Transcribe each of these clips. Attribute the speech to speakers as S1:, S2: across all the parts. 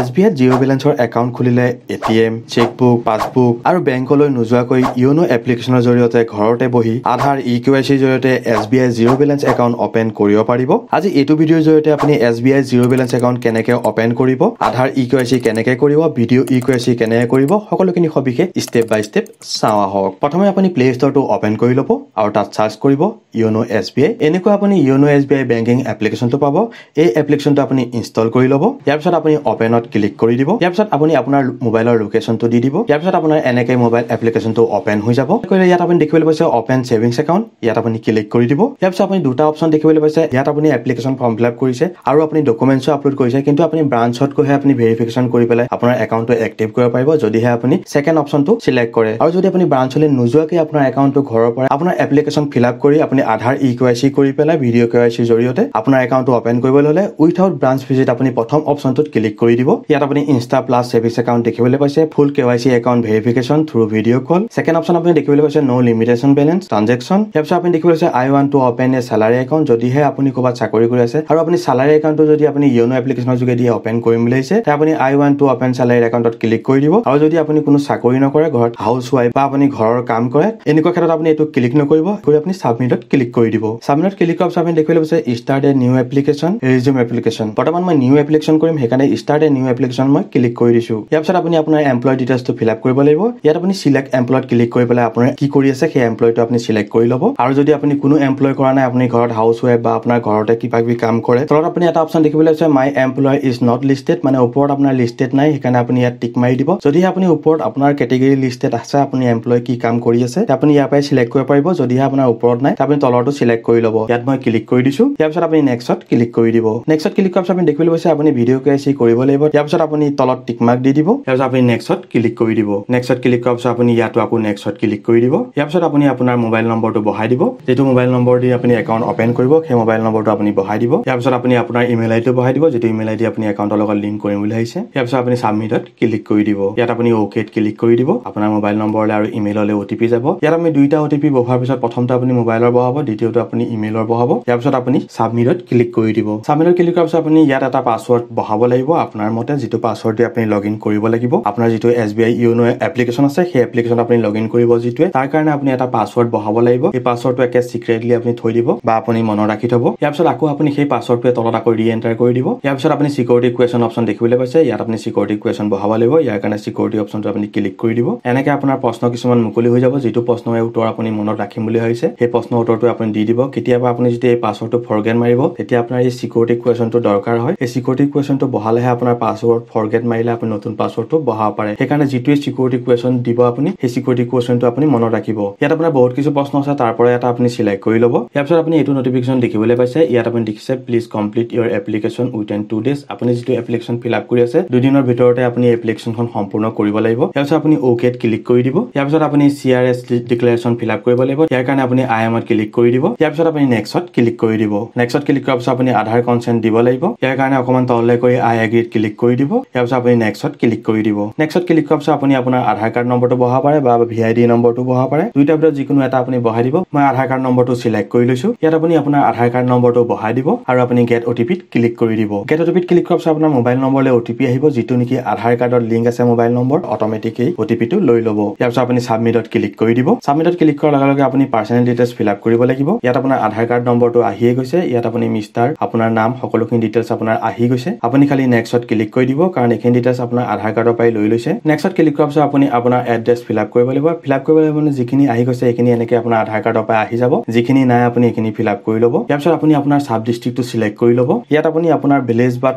S1: SBI zero' বেলেঞ্চৰ account খুলিলে ATM, chequebook, passbook আৰু বেংকলৈ নোযোৱাকৈ ইয়োনো এপ্লিকেশ্যনৰ জৰিয়তে ঘৰতে বহি আধাৰ EKYCৰ জৰিয়তে SBI zero' balance account open কৰিব পাৰিব। আজি এইটো ভিডিঅ'ৰ জৰিয়তে আপুনি SBI জিৰ' বেলেঞ্চ একাউণ্ট কেনেকৈ অপেন কৰিব, আধাৰ EKYC কেনেকৈ কৰিব, ভিডিঅ' EKYC কেনেকৈ কৰিব, সকলোখিনি সবিশেষ ষ্টেপ বাই ষ্টেপ চাওঁ আহক। প্ৰথমে আপুনি প্লে ষ্টৰটো অপেন কৰি ল'ব আৰু তাত চাৰ্চ কৰিব ইয়োনো SBI। এনেকুৱা আপুনি ইয়োনো SBI বেংকিং এপ্লিকেশ্যনটো পাব। এই এপ্লিকেশ্যনটো আপুনি ইনষ্টল কৰি ল'ব। ইয়াৰ পিছত আপুনি অপেনত ক্লিক কৰি দিব। ইয়াৰ পিছত আপুনি আপোনাৰ মোবাইলৰ লোকেশ্যনটো দি দিব। ইয়াৰ পিছত আপোনাৰ এনেকৈ মোবাইল এপ্লিকেশ্যনটো অপেন হৈ যাব। ইয়াত আপুনি দেখিবলৈ পাইছে অপেন ছেভিংছ একাউণ্ট, ইয়াত আপুনি ক্লিক কৰি দিব। ইয়াৰ পিছত আপুনি দুটা অপশ্যন দেখিবলৈ পাইছে। ইয়াত আপুনি এপ্লিকেশ্যন ফৰ্ম ফিল আপ কৰিছে আৰু আপুনি ডকুমেণ্টছো আপলোড কৰিছে, কিন্তু আপুনি ব্ৰাঞ্চত গৈহে আপুনি ভেৰিফিকেশ্যন কৰি পেলাই আপোনাৰ একাউণ্টটো এক্টিভ কৰিব পাৰিব যদিহে আপুনি ছেকেণ্ড অপশ্যনটো চিলেক্ট কৰে। আৰু যদি আপুনি ব্ৰাঞ্চলৈ নোযোৱাকৈ আপোনাৰ একাউণ্টটো ঘৰৰ পৰা আপোনাৰ এপ্লিকেশ্যন ফিল আপ কৰি আপুনি আধাৰ EKYC কৰি পেলাই ভিডিঅ' KYCৰ জৰিয়তে আপোনাৰ একাউণ্টটো অপেন কৰিবলৈ হ'লে উইথাউট ব্ৰাঞ্চ ভিজিট আপুনি প্ৰথম অপশ্যনটোত ক্লিক কৰি দিব। ইয়াত আপুনি ইনষ্টা প্লাছ ছেভিংছ একাউণ্ট দেখিবলৈ পাইছে, full KYC account verification through video' call. Second option আপুনি দেখিবলৈ পাইছে ন' লিমিটেশ্যন বেলেঞ্চ ট্ৰানজেকশ্যন। ইয়াৰ পিছত আপুনি দেখিবলৈ পাইছে I want to open a salary account, যদিহে আপুনি ক'ৰবাত চাকৰি কৰি আছে আৰু আপুনি salary একাউণ্টটো যদি আপুনি ইয়োনো এপ্লিকেশ্যনৰ যোগেদি অপেন কৰিম বুলি ভাবিছে, তেতিয়া আপুনি I want to open salary একাউণ্টত ক্লিক কৰি দিব। আৰু যদি আপুনি কোনো চাকৰি নকৰে, ঘৰত হাউচ ৱাইফ বা আপুনি ঘৰৰ কাম কৰে, এনেকুৱা ক্ষেত্ৰত আপুনি এইটো ক্লিক নকৰিব, আপুনি ছাবমিটত ক্লিক কৰি দিব। ছাবমিটত ক্লিক কৰাৰ পিছত আপুনি দেখিবলৈ পাইছে start a new application, resume application. বৰ্তমান মই নিউ এপ্লিকেশ্যন কৰিম, সেইকাৰণে ষ্টাৰ্ট এ নিউ এপ্লিকেশ্যন মই ক্লিক কৰি দিছোঁ। ইয়াৰ পিছত আপুনি আপোনাৰ এমপ্লয় ডিটেইলছটো ফিল আপ কৰিব লাগিব। ইয়াত আপুনি চিলেক্ট এমপ্লয়ত ক্লিক কৰি পেলাই আপোনাৰ কি কৰি আছে সেই এমপ্লয়টো আপুনি চিলেক্ট কৰি ল'ব। আৰু যদি আপুনি কোনো এমপ্লয় কৰা নাই, আপুনি ঘৰত হাউচ ৱাইফ বা আপোনাৰ ঘৰতে কিবা কিবি কাম কৰে, তলত আপুনি এটা অপশ্যন দেখিবলৈ পাইছে মাই এমপ্লয় ইজ নট লিষ্টেড, মানে ওপৰত আপোনাৰ লিষ্টেড নাই, সেইকাৰণে আপুনি ইয়াত টিক মাৰি দিব। যদিহে আপুনি ওপৰত আপোনাৰ কেটেগৰী লিষ্টেড আছে, আপুনি এমপ্লয় কি কাম কৰি আছে, আপুনি ইয়াৰ পৰাই চিলেক্ট কৰিব পাৰিব। যদিহে আপোনাৰ ওপৰত নাই, আপুনি তলৰটো চিলেক্ট কৰি ল'ব। ইয়াত মই ক্লিক কৰি দিছোঁ। ইয়াৰ পিছত আপুনি নেক্সটত ক্লিক কৰি দিব। নেক্সটত ক্লিক কৰাৰ পিছত আপুনি দেখিবলৈ পাইছে আপুনি ভিডিঅ' KYC কৰিব লাগিব। ইয়াৰ পিছত আপুনি তলত টিক মাৰ্ক দি দিব। ইয়াৰ পিছত আপুনি নেক্সটত ক্লিক কৰি দিব। নেক্সটত ক্লিক কৰাৰ পিছত আপুনি ইয়াতো আকৌ নেক্সটত ক্লিক কৰি দিব। ইয়াৰ পিছত আপুনি আপোনাৰ মোবাইল নম্বৰটো বহাই দিব। যিটো মোবাইল নম্বৰ দি আপুনি একাউণ্ট অপেন কৰিব, সেই মোবাইল নম্বৰটো আপুনি বহাই দিব। ইয়াৰ পিছত আপুনি আপোনাৰ ইমেইল আইডিটো বহাই দিব, যিটো ইমেইল আইডি আপুনি একাউণ্টৰ লগত লিংক কৰিম বুলি ভাবিছে। ইয়াৰ পিছত আপুনি ছাবমিটত ক্লিক কৰি দিব। ইয়াত আপুনি OKত ক্লিক কৰি দিব। আপোনাৰ মোবাইল নম্বৰলৈ আৰু ইমেইললৈ OTP যাব। ইয়াত আমি দুইটা OTP বহোৱাৰ পিছত প্ৰথমটো আপুনি মোবাইলৰ বহাব, দ্বিতীয়টো আপুনি ইমেইলৰ বহাব। ইয়াৰ পিছত আপুনি ছাবমিটত ক্লিক কৰি দিব। ছাবমিটত ক্লিক কৰাৰ পিছত আপুনি ইয়াত এটা পাছৱৰ্ড বহাব লাগিব আপোনাৰ মতে, যিটো পাছৱৰ্ড দি আপুনি লগ ইন কৰিব লাগিব। আপোনাৰ যিটো SBI ইয়োনো এপ্লিকেশ্যন আছে, সেই এপ্লিকেশ্যন আপুনি লগ ইন কৰিব যিটোৱে, তাৰ কাৰণে আপুনি এটা পাছৱৰ্ড বহাব লাগিব। এই পাছৱৰ্ডটো একে চিক্ৰেটলি আপুনি থৈ দিব বা আপুনি মনত ৰাখি থ'ব। ইয়াৰ পিছত আকৌ আপুনি সেই পাছৱৰ্ডটোৱে তলত আকৌ ৰি এণ্টাৰ কৰি দিব। ইয়াৰ পিছত আপুনি চিকিউৰিটি কুৱেশ্যন অপশ্যন দেখিবলৈ পাইছে, ইয়াত আপুনি চিকিউৰিটি কুৱেশ্যন বহাব লাগিব। ইয়াৰ কাৰণে চিকিউৰিটি অপশ্যনটো আপুনি ক্লিক কৰি দিব। এনেকৈ আপোনাৰ প্ৰশ্ন কিছুমান মুকলি হৈ যাব, যিটো প্ৰশ্নৰ উত্তৰ আপুনি মনত ৰাখিম বুলি ভাবিছে, সেই প্ৰশ্নৰ উত্তৰটো আপুনি দি দিব। কেতিয়াবা আপুনি যদি এই পাছৱৰ্ডটো ফৰগেট মাৰিব, তেতিয়া আপোনাৰ এই চিকিউৰিটি কুৱেশ্যনটো দৰকাৰ হয়। এই চিকিউৰিটি কুৱেশ্যনটো বহালেহে আপোনাৰ পাছৱৰ্ড ফৰগেট মাৰিলে আপুনি নতুন পাছৱৰ্ডটো বহাব পাৰে। সেইকাৰণে যিটোৱে চিকিউৰিটি কুৱেশ্যন দিব আপুনি, সেই চিকিউৰিটি কুৱেশ্যনটো আপুনি মনত ৰাখিব। ইয়াত আপোনাৰ বহুত কিছু প্ৰশ্ন আছে, তাৰ পৰা এটা আপুনি চিলেক্ট কৰি ল'ব। ইয়াৰ পিছত আপুনি এইটো নটিফিকেশ্যন দেখিবলৈ পাইছে। ইয়াত আপুনি দেখিছে please complete your application within 2 days। আপুনি যিটো এপ্লিকেশ্যন ফিল আপ কৰি আছে, 2 দিনৰ ভিতৰতে আপুনি এপ্লিকেশ্যনখন সম্পূৰ্ণ কৰিব লাগিব। ইয়াৰ পিছত আপুনি OKত ক্লিক কৰি দিব। ইয়াৰ পিছত আপুনি CRS ডিক্লেৰেশ্যন ফিল আপ কৰিব লাগিব। ইয়াৰ কাৰণে আপুনি I amত ক্লিক কৰি দিব। ইয়াৰ পিছত আপুনি নেক্সটত ক্লিক কৰি দিব। নেক্সটত ক্লিক কৰাৰ পিছত আপুনি আধাৰ কনচেণ্ট দিব লাগিব। ইয়াৰ কাৰণে অকণমান তললৈ কৰি I agreeত ক্লিক কৰি দিব। ইয়াৰ পিছত আপুনি নেক্সটত ক্লিক কৰি দিব। নেক্সটত ক্লিক কৰাৰ পিছত আপুনি আপোনাৰ আধাৰ কাৰ্ড নম্বৰটো বহাব পাৰে বা VID নম্বৰটো বহাব পাৰে। দুইটাৰ ভিতৰত যিকোনো এটা আপুনি বহাই দিব। মই আধাৰ কাৰ্ড নম্বৰটো চিলেক্ট কৰি লৈছোঁ। ইয়াত আপুনি আপোনাৰ আধাৰ কাৰ্ড নম্বৰটো বহাই দিব আৰু আপুনি গেট OTPত ক্লিক কৰি দিব। গেট OTPত ক্লিক কৰাৰ পিছত আপোনাৰ মোবাইল নম্বৰলৈ OTP আহিব, যিটো নেকি আধাৰ কাৰ্ডত লিংক আছে মোবাইল নম্বৰ, অট'মেটিক OTPটো লৈ ল'ব। ইয়াৰ পিছত আপুনি ছাবমিটত ক্লিক কৰি দিব। ছাবমিটত ক্লিক কৰাৰ লগে লগে আপুনি পাৰ্চনেল ডিটেইলছ ফিল আপ কৰিব লাগিব। ইয়াত আপোনাৰ আধাৰ কাৰ্ড নম্বৰটো আহিয়ে গৈছে। ইয়াত আপুনি মিষ্টাৰ, আপোনাৰ নাম, সকলোখিনি ডিটেইলছ আপোনাৰ আহি গৈছে। আপুনি খালি নেক্সটত ক্লিক কৰি দিব, কাৰণ এইখিনি ডিটেইলছ আপোনাৰ আধাৰ কাৰ্ডৰ পৰাই লৈ লৈছে। নেক্সটত ক্লিক কৰাৰ পিছত আপুনি আপোনাৰ এড্ৰেছ ফিল আপ কৰিব লাগিব। ফিল আপ কৰিব লাগিব মানে যিখিনি আহি গৈছে সেইখিনি এনেকৈ আপোনাৰ আধাৰ কাৰ্ডৰ পৰা আহি যাব। যিখিনি নাই আপুনি এইখিনি ফিল আপ কৰি ল'ব। ইয়াৰ পিছত আপুনি আপোনাৰ সাব ডিষ্ট্ৰিক্টটো চিলেক্ট কৰি ল'ব। ইয়াত আপুনি আপোনাৰ ভিলেজ বা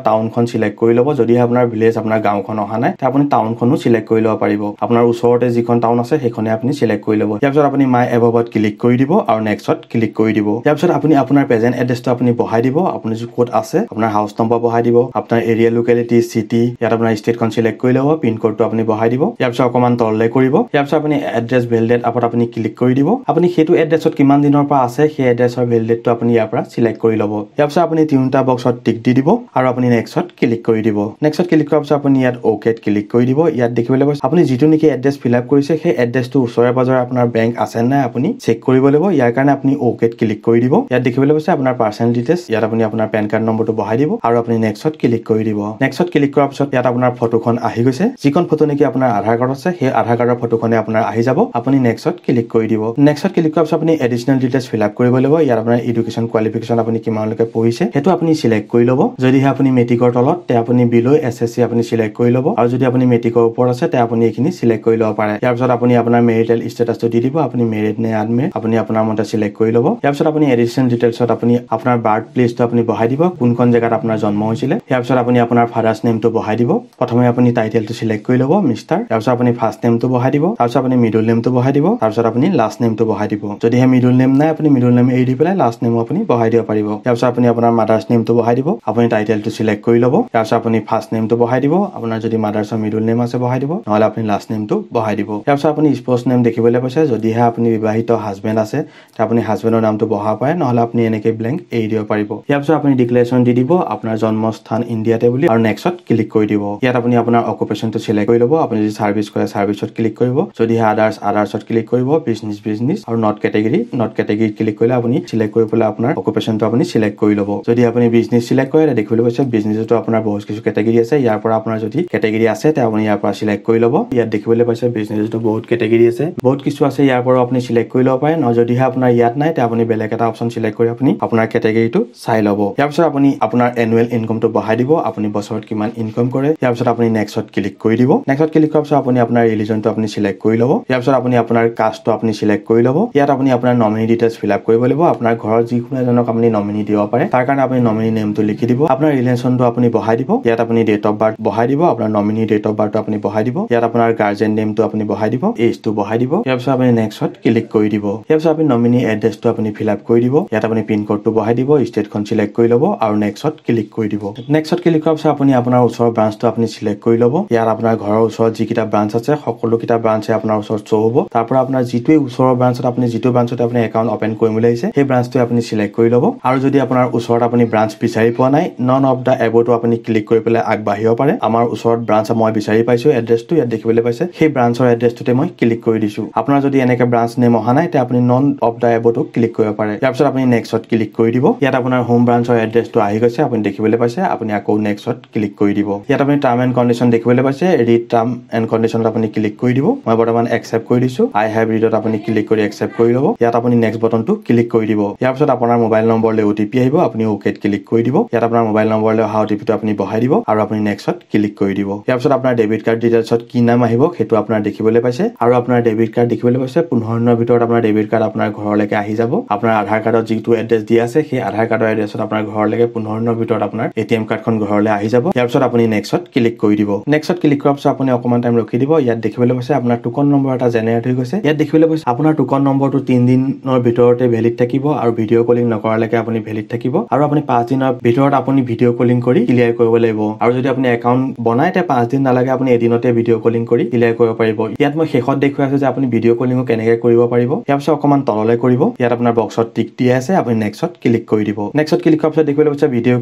S1: টাউনখন চিলেক্ট কৰি ল'ব। যদিহে আপোনাৰ ভিলেজ, আপোনাৰ গাঁওখন অহা নাই, তেতিয়া আপুনি টাউনখনো চিলেক্ট কৰি ল'ব পাৰিব। আপোনাৰ ওচৰতে যিখন টাউন আছে সেইখনে আপুনি চিলেক্ট কৰি ল'ব। ইয়াৰ পিছত আপুনি মাই এভবত ক্লিক কৰি দিব আৰু নেক্সটত ক্লিক কৰি দিব। ইয়াৰ পিছত আপুনি আপোনাৰ প্ৰেজেন্ট এড্ৰেছটো আপুনি বহাই দিব। আপুনি ক'ত আছে, আপোনাৰ হাউচ নম্বৰ বহাই দিব, আপোনাৰ এৰিয়া, লোকেলিটি, চিটি, ইয়াত আপোনাৰ ষ্টেটখন চিলেক্ট কৰি ল'ব। পিন কোডটো আপুনি বহাই দিব। ইয়াৰ পিছত অকণমান তললৈ কৰিব। ইয়াৰ পিছত আপুনি এড্ৰেছ ভেলিডেট আপত আপুনি ক্লিক কৰি দিব। আপুনি সেইটো এড্ৰেছত কিমান দিনৰ পৰা আছে সেই এড্ৰেছৰ ভেলিডেটটো আপুনি ইয়াৰ পৰা চিলেক্ট কৰি ল'ব। ইয়াৰ পিছত আপুনি তিনিটা বক্সত টিক দি দিব আৰু আপুনি নেক্সটত ক্লিক কৰি দিব। নেক্সটত ক্লিক কৰাৰ পিছত আপুনি ইয়াত OKত ক্লিক কৰি দিব। ইয়াত দেখিবলৈ পাইছে আপুনি যিটো নেকি এড্ৰেছ ফিল আপ কৰিছে, সেই এড্ৰেছটো ওচৰে পাজৰে আপোনাৰ বেংক আছে নাই আপুনি চেক কৰিব লাগিব। ইয়াৰ কাৰণে আপুনি OKত ক্লিক কৰি দিব। ইয়াত দেখিবলৈ পাইছে আপোনাৰ পাৰ্চনেল ডিটেইলছ। ইয়াত আপুনি আপোনাৰ পেন কাৰ্ড নম্বৰটো বহাই দিব আৰু আপুনি নেক্সটত ক্লিক কৰি দিব। নেক্সটত নেক্সট ক্লিক কৰাৰ পিছত ইয়াত আপোনাৰ ফটোখন আহি গৈছে যিখন ফটো নেকি আপোনাৰ আধাৰ কাৰ্ড আছে সেই আধাৰ কাৰ্ডৰ ফটোখনে আপোনাৰ আহি যাব আপুনি নেক্সটত ক্লিক কৰি দিব নেক্সটত ক্লিক কৰাৰ পিছত আপুনি এডিশনাল ডিটেইলছ ফিল আপ কৰিব লাগিব ইয়াত আপোনাৰ এডুকেশ্যন কোৱালিফিকেশ্যন আপুনি কিমানলৈকে পঢ়িছে সেইটো আপুনি সিলেক্ট কৰি ল'ব যদিহে আপুনি মেট্ৰিকৰ তলত তে আপুনি বিলো এছএসসি আপুনি সিলেক্ট কৰি ল'ব আৰু যদি আপুনি মেট্ৰিকৰ ওপৰত আছে তে আপুনি এইখিনি সিলেক্ট কৰি ল'ব পাৰে ইয়াৰ পিছত আপুনি আপোনাৰ মেৰিটেল ষ্টেটাসটো দি দিব আপুনি মেৰিড নে আনমেৰিড আপুনি আপোনাৰ মতে সিলেক্ট কৰি ল'ব ইয়াৰ পিছত আপুনি এডিশনাল ডিটেইলছত আপুনি আপোনাৰ বাৰ্থ প্লেচটো আপুনি বহাই দিব কোনখন জায়গাত আপোনাৰ জন্ম হৈছিল ইয়াৰ পিছত আপুনি আপোনাৰ ফাদাৰ্স নেমটো বহাই দিব প্ৰথমে আপুনি টাইটেলটো সিলেক্ট কৰি ল'ব মিস্টাৰ ইয়াৰ পিছত আপুনি ফাৰ্ষ্ট নেমটো বহাই দিব তাৰ পিছত আপুনি মিডল নেমটো বহাই দিব তাৰ পিছত আপুনি লাষ্ট নেমটো বহাই দিব যদিহে মিডল নেম নাই আপুনি মিডল নেম এৰি দি পেলাই লাষ্ট নেমো আপুনি বহাই দিব পাৰিব ইয়াৰ পিছত আপুনি আপোনাৰ মাদাৰ্স নেমটো বহাই দিব আপুনি টাইটেলটো সিলেক্ট কৰি ল'ব ইয়াৰ পিছত আপুনি ফাৰ্ষ্ট নেমটো বহাই দিব আপোনাৰ যদি মাদাৰ্সৰ মিডল নেম আছে বহাই দিব নহলে আপুনি লাষ্ট নেমটো বহাই দিব ইয়াৰ পিছত আপুনি স্পৌজ নেম দেখিবলৈ পাইছে যদিহে আপুনি বিবাহিত হাজবেণ্ড আছে তে আপুনি হাজবেণ্ডৰ নামটো বহাব পাৰে নহলে আপুনি এনেকৈ ব্ল্যাঙ্ক এৰি দিব পাৰিব ইয়াৰ পিছত আপুনি ডিক্লেৰেশ্যন দি দিব আপোনাৰ জন্মস্থান ইণ্ডিয়াতে বুলি আৰু নেক্সটত ক্লিক কৰি দিব ইয়াত আপুনি আপোনাৰ অকুপেশ্যনটো সিলেক্ট কৰি ল'ব আপুনি যদি সাৰ্ভিস কৰে সাৰ্ভিসত ক্লিক কৰিব যদিহে আদাৰ্সত ক্লিক কৰিব বিজনেছ আৰু নট কেটেগৰী ক্লিক কৰিলে আপুনি সিলেক্ট কৰি পেলাই আপোনাৰ অকুপেশ্যনটো আপুনি সিলেক্ট কৰি ল'ব যদি আপুনি বিজনেছ সিলেক্ট কৰে দেখিবলৈ পাইছে বিজনেছটো আপোনাৰ বহুত কিছু কেটেগৰী আছে ইয়াৰ পৰা আপোনাৰ যদি কেটেগৰী আছে তে আপুনি ইয়াৰ পৰা সিলেক্ট কৰি ল'ব ইয়াত দেখিবলৈ পাইছে বিজনেছটো বহুত কেটেগৰী আছে বহুত কিছু আছে ইয়াৰ পৰা আপুনি সিলেক্ট কৰি ল'ব পাৰে ন যদিহে আপোনাৰ ইয়াত নাই তে আপুনি বেলেগ এটা অপচন সিলেক্ট কৰি আপুনি আপোনাৰ কেটেগৰীটো চাই ল'ব ইয়াৰ পিছত আপুনি আপোনাৰ এনুৱেল ইনকামটো বহাই দিব আপুনি বছৰত কিমান ইনকাম কৰে ইয়াৰ পিছত আপুনি নেক্সটত ক্লিক কৰি দিব নেক্সটত ক্লিক কৰাৰ পিছত আপুনি আপোনাৰ ৰিলিজনটো আপুনি সিলেক্ট কৰি ল'ব ইয়াৰ পিছত আপুনি আপোনাৰ কাষ্টটো আপুনি সিলেক্ট কৰি ল'ব ইয়াত আপুনি আপোনাৰ নমিনি ডিটেইলছ ফিল আপ কৰিব লাগিব আপোনাৰ ঘৰৰ যিকোনো এজনক আপুনি নমিনি দিব পাৰে তাৰ কাৰণে আপুনি নমিনি নেমটো লিখি দিব আপোনাৰ ৰিলেশনটো আপুনি বহাই দিব ইয়াত আপুনি ডেট অফ বাৰ্থ বহাই দিব আপোনাৰ নমিনি ডেট অফ বাৰ্থটো আপুনি বহাই দিব ইয়াত আপোনাৰ গাৰ্জেন নেমটো আপুনি বহাই দিব এজটো বহাই দিব ইয়াৰ পিছত আপুনি নেক্সটত ক্লিক কৰি দিব ইয়াৰ পিছত আপুনি নমিনি এড্ৰেছটো আপুনি ফিল আপ কৰি দিব ইয়াত আপুনি পিন কোডটো বহাই দিব ষ্টেটখন সিলেক্ট কৰি ল'ব আৰু নেক্সটত ক্লিক কৰি দিব নেক্সটত ক্লিক কৰাৰ পিছত আপুনি আপোনাৰ ওচৰৰ ব্ৰাঞ্চটো আপুনি সিলেক্ট কৰি ল'ব ইয়াত আপোনাৰ ঘৰৰ ওচৰত যিকেইটা ব্ৰাঞ্চ আছে সকলোকেইটা ব্ৰাঞ্চে আপোনাৰ ওচৰত শ্ব' হ'ব তাৰ পৰা আপোনাৰ যিটোৱে ওচৰৰ ব্ৰাঞ্চত আপুনি যিটো ব্ৰাঞ্চত আপুনি একাউণ্ট ওপেন কৰিম বুলি আহিছে সেই ব্ৰাঞ্চটো আপুনি সিলেক্ট কৰি ল'ব আৰু যদি আপোনাৰ ওচৰত আপুনি ব্ৰাঞ্চ বিচাৰি পোৱা নাই নন অফ দা এবটো আপুনি ক্লিক কৰি পেলাই আগবাঢ়িব পাৰে আমাৰ ওচৰত ব্ৰাঞ্চ মই বিচাৰি পাইছো এড্ৰেছটো ইয়াত দেখিবলৈ পাইছে সেই ব্ৰাঞ্চৰ এড্ৰেছটোতে মই ক্লিক কৰি দিছো আপোনাৰ যদি এনেকে ব্ৰাঞ্চ নেম অহা নাই তে আপুনি নন অফ দা এবটো ক্লিক কৰিব পাৰে ইয়াৰ পিছত আপুনি নেক্সটত ক্লিক কৰি দিব ইয়াত আপোনাৰ হোম ব্ৰাঞ্চৰ এড্ৰেছটো আহি গৈছে আপুনি দেখিবলৈ পাইছে আপুনি আকৌ নেক্সটত ক্লিক কৰি দিব ইয়াত আপুনি টাৰ্ম এণ্ড কণ্ডিশ্যন দেখিবলৈ পাইছে ৰিড টাৰ্ম এণ্ড কণ্ডিশ্যনত আপুনি ক্লিক কৰি দিব মই বৰ্তমান একচেপ্ট কৰি দিছো আই হেভ ৰিডত আপুনি ক্লিক কৰি একচেপ্ট কৰি ল'ব ইয়াত আপুনি নেক্সট বটনটো ক্লিক কৰি দিব ইয়াৰ পিছত আপোনাৰ মোবাইল নম্বৰলৈ ওটিপি আহিব আপুনি ওকেত ক্লিক কৰি দিব ইয়াত আপোনাৰ মোবাইল নম্বৰলৈ অহা ওটিপিটো আপুনি বহাই দিব আৰু আপুনি নেক্সটত ক্লিক কৰি দিব ইয়াৰ পিছত আপোনাৰ ডেবিট কাৰ্ড ডিটেইলছত কি নাম আহিব সেইটো আপোনাৰ দেখিবলৈ পাইছে আৰু আপোনাৰ ডেবিট কাৰ্ড দেখিবলৈ পাইছে 15 দিনৰ ভিতৰত আপোনাৰ ডেবিট কাৰ্ড আপোনাৰ ঘৰলৈকে আহি যাব আপোনাৰ আধাৰ কাৰ্ডত যিটো এড্ৰেছ দিয়া আছে সেই আধাৰ কাৰ্ডৰ এড্ৰেছত আপোনাৰ ঘৰলৈকে 15 দিনৰ ভিতৰত আপোনাৰ এটিএম কাৰ্ডখন ঘৰলৈ আহি যাব ইয়াৰ পিছত আপুনি নেক্সটত ক্লিক কৰি দিব নেক্সটত ক্লিক কৰাৰ পিছত আপুনি অকমান টাইম ৰখি দিব ইয়াত দেখিবলৈ পাইছে আপোনাৰ টোকন নম্বৰ এটা জেনেৰেট হৈ গৈছে ইয়াত দেখিবলৈ পাইছে আপোনাৰ টোকন নম্বৰটো 3 দিনৰ ভিতৰতে ভেলিড থাকিব আৰু ভিডিঅ' কলিং নকৰালৈকে আপুনি ভেলিড থাকিব আৰু আপুনি 5 দিনৰ ভিতৰত আপুনি ভিডিঅ' কলিং কৰি ক্লিয়াৰ কৰিব লাগিব আৰু যদি আপুনি একাউণ্ট বনাই তে 5 দিন নালাগে আপুনি এদিনতে ভিডিঅ' কলিং কৰি ক্লিয়াৰ কৰিব পাৰিব ইয়াত মই শেষত দেখুৱাই আছো যে আপুনি ভিডিঅ' কলিংও কেনেকৈ কৰিব পাৰিব ইয়াৰ পিছত অকমান তললৈ কৰিব ইয়াত আপোনাৰ বক্সত টিক দিয়া আছে আপুনি নেক্সটত ক্লিক কৰি দিব নেক্সটত ক্লিক কৰাৰ পিছত দেখিবলৈ পাইছে ভিডিঅ'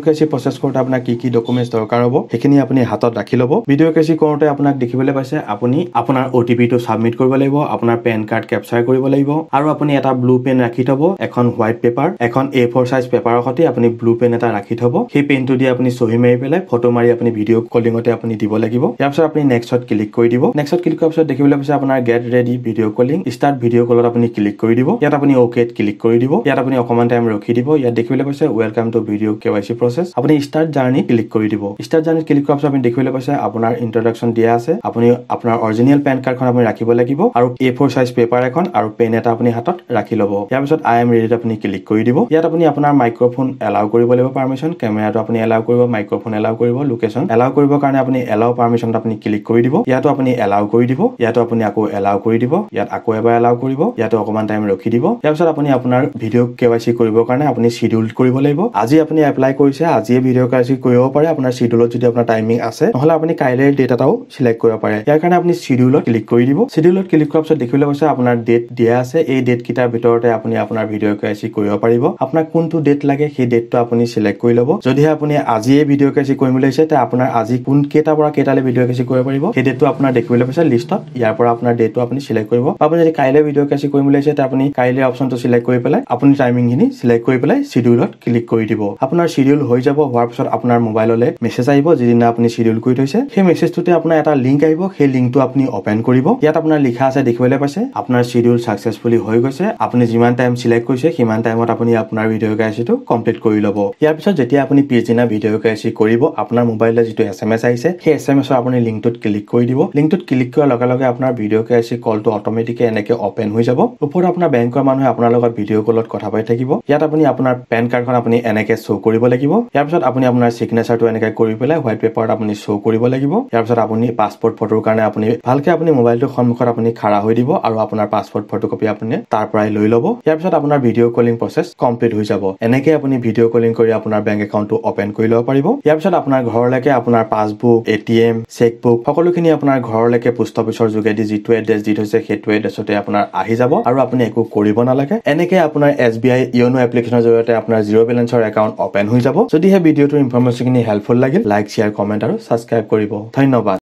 S1: কেচি প্ৰচেছ কৰোঁতে আপোনাৰ কি কি ডকুমেণ্টছ দৰকাৰ হ'ব সেইখিনি আপুনি হাতত ৰাখি ল'ব ভিডিঅ' কেচি কৰোঁতে আপোনাক দেখিবলৈ পাইছে আপুনি আপোনাৰ OTP-টো সাবমিট কৰিব লাগিব আপোনাৰ পেন কাৰ্ড কেপচাৰ কৰিব লাগিব আৰু আপুনি এটা ব্লু পেন ৰাখি থব এখন হোৱাইট পেপাৰ এখন A4 সাইজ পেপাৰৰ সৈতে আপুনি ব্লু পেন এটা ৰাখি থব সেই পেনটো দি আপুনি সহি মাৰি পেলাই ফটো মাৰি আপুনি ভিডিঅ' কলিঙতে আপুনি দিব লাগিব ইয়াৰ পিছত আপুনি নেক্সটত ক্লিক কৰি দিব নেক্সটত ক্লিক কৰাৰ পিছত দেখিবলৈ পাইছে আপোনাৰ get ready video' calling start video' কলত আপুনি ক্লিক কৰি দিব ইয়াত আপুনি ওকেত ক্লিক কৰি দিব ইয়াত আপুনি অকমান টাইম ৰখি দিব ইয়াত দেখিবলৈ পাইছে welcome to video' KYC process আপুনি ষ্টাৰ্ট জাৰ্নি ক্লিক কৰি দিব ষ্টাৰ্ট জাৰ্নি ক্লিক কৰাৰ পিছত আপুনি দেখিবলৈ পাইছে আপোনাৰ ইন্ট্ৰডাকচন দিয়া আছে আপুনি আপোনাৰ অৰিজিনেল পেন কাৰ্ডখন আপুনি ৰাখিব লাগিব আৰু A4 সাইজ পেপাৰ এখন আৰু পেন এটা আপুনি হাতত ৰাখি ল'ব ইয়াৰ পিছত আই এম ৰেডিত আপুনি ক্লিক কৰি দিব ইয়াত আপুনি আপোনাৰ মাইক্ৰফোন এলাউ কৰিব লাগিব পাৰমিশন কেমেৰাটো আপুনি এলাউ কৰিব মাইক্ৰফোন এলাউ কৰিব লোকেশ্যন এলাউ কৰিবৰ কাৰণে আপুনি এলাউ পাৰমিশন আপুনি ক্লিক কৰি দিব ইয়াতো আপুনি এলাউ কৰি দিব ইয়াতো আপুনি আকৌ এলাউ কৰি দিব ইয়াত আকৌ এবাৰ এলাউ কৰিব ইয়াতো অকমান টাইম ৰখি দিব ইয়াৰ পিছত আপুনি আপোনাৰ ভিডিঅ' KYC কৰিবৰ কাৰণে আপুনি শিডিউল কৰিব লাগিব আজি আপুনি এপ্লাই কৰিছে আজিয়ে ভিডিঅ' KYC কৰিব পাৰে আপোনাৰ শিডিউলত যদি আপোনাৰ টাইমিং আছে নহলে আপুনি কাইলৈ ডেট এটাও সিলেক্ট কৰিব পাৰে ইয়াৰ কাৰণে আপুনি শিডিউলত ক্লিক কৰি দিব শিডিউলত ক্লিক কৰাৰ পিছত দেখিবলৈ পাইছে আপোনাৰ ডেট দিয়া আছে এই ডেট কিটাৰ ভিতৰতে আপুনি আপোনাৰ ভিডিঅ' KYC কৰিব পাৰিব আপোনাক কোনটো ডেট লাগে সেই ডেটটো আপুনি সিলেক্ট কৰি ল'ব যদিহে আপুনি আজিয়ে ভিডিঅ' KYC কৰিম বুলি আছে তে আপোনাৰ আজি কোন কেইটাৰ পৰা কেইটালৈ ভিডিঅ' KYC কৰিব পাৰিব সেই ডেটটো আপোনাৰ দেখিবলৈ পাইছে লিষ্টত ইয়াৰ পৰা আপোনাৰ ডেটটো আপুনি সিলেক্ট কৰিব আপুনি যদি কাইলৈ ভিডিঅ' KYC কৰিম বুলি আছে তে আপুনি কাইলৈ অপচনটো সিলেক্ট কৰি পেলাই আপুনি টাইমিংখিনি সিলেক্ট কৰি পেলাই শিডিউলত ক্লিক কৰি দিব আপোনাৰ শিডিউল হৈ যাব হোৱাৰ পিছত আপোনাৰ আপোনাৰ মোবাইললৈ মেছেজ আহিব যিদিনা আপুনি শিডিউল কৰি থৈছে সেই মেছেজটোতে আপোনাৰ এটা লিংক আহিব সেই লিংকটো আপুনি ওপেন কৰিব ইয়াত আপোনাৰ লিখা আছে দেখিবলৈ পাইছে আপোনাৰ শিডিউল সাকসেসফুলি হৈ গৈছে আপুনি যিমান টাইম সিলেক্ট কৰিছে সিমান টাইমত আপুনি আপোনাৰ ভিডিঅ' কেৱাইচিটো কমপ্লিট কৰি ল'ব ইয়াৰ পিছত যেতিয়া আপুনি পিছদিনা ভিডিঅ' কেৱাইচি কৰিব আপোনাৰ মোবাইললৈ যিটো SMS আহিছে সেই SMS আপুনি লিংকটোত ক্লিক কৰি দিব লিংকটোত ক্লিক কৰাৰ লগে লগে আপোনাৰ ভিডিঅ' কেৱাইচি কলটো অটোমেটিক এনেকৈ ওপেন হৈ যাব ওপৰত আপোনাৰ বেংকৰ মানুহে আপোনাৰ লগত ভিডিঅ' কলত কথা পাতি থাকিব ইয়াত আপুনি আপোনাৰ পেন কাৰ্ডখন আপুনি এনেকৈ শ্ব' কৰিব লাগিব ইয়াৰ পিছত আপুনি আপোনাৰ সিগনেচাৰটো এনেকৈ কৰি পেলাই হোৱাইট পেপাৰত আপুনি শ্ব' কৰিব লাগিব ইয়াৰ পিছত আপুনি পাছপোৰ্ট ফটোৰ কাৰণে আপুনি ভালকৈ আপুনি মোবাইলটোৰ সন্মুখত আপুনি খাৰা হৈ দিব আৰু আপোনাৰ পাছপোৰ্ট ফটোকপি আপুনি তাৰ পৰাই লৈ ল'ব ইয়াৰ পিছত আপোনাৰ ভিডিঅ' কলিং প্ৰচেছ কমপ্লিট হৈ যাব এনেকৈ আপুনি ভিডিঅ' কলিং কৰি আপোনাৰ বেংক একাউণ্টটো ওপেন কৰি ল'ব পাৰিব ইয়াৰ পিছত আপোনাৰ ঘৰলৈকে আপোনাৰ পাছবুক ATM চেকবুক সকলোখিনি আপোনাৰ ঘৰলৈকে পোষ্ট অফিচৰ যোগেদি যিটো এড্ৰেছ দি থৈছে সেইটো এড্ৰেছতে আপোনাৰ আহি যাব আৰু আপুনি একো কৰিব নালাগে এনেকৈ আপোনাৰ SBI ইয়োনো এপ্লিকেশ্যনৰ জৰিয়তে আপোনাৰ জিৰ' বেলেন্সৰ একাউণ্ট ওপেন হৈ যাব যদিহে ভিডিঅ'টোৰ ইনফৰমেশ্যনখিনি হেল্পফুল লাগিল লাইক শ্বেয়াৰ কমেণ্ট আৰু ছাবস্ক্ৰাইব কৰিব ধন্যবাদ